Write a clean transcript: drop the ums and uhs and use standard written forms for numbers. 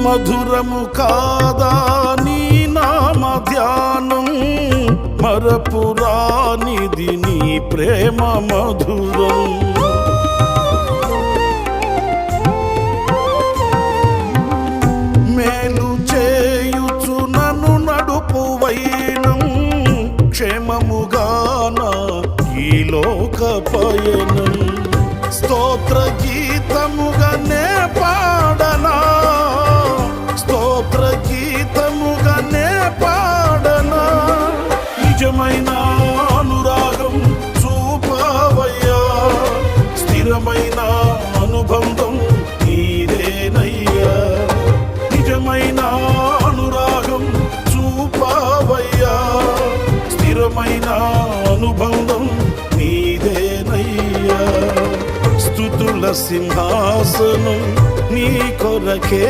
మధురము కాదా నీ నామ ధ్యానం, మరపురానిది నీ ప్రేమ మధురం. మేలు చేయుచు నన్ను నడుపు వైనం, క్షేమముగాన ఈ లోక పయనం. స్తోత్ర గీతముగానే పాడనా, స్తోత్ర గీతముగానే పాడనా. నిజమైన అనురాగం చూపవయ్యా, స్థిరమైన అనుబంధం నీదేనయ్యా. నిజమైన అనురాగం చూపవయ్యా, స్థిరమైన అనుబంధం నీదేనయ్యా. స్తుతుల సింహాసనం నీ కొరకే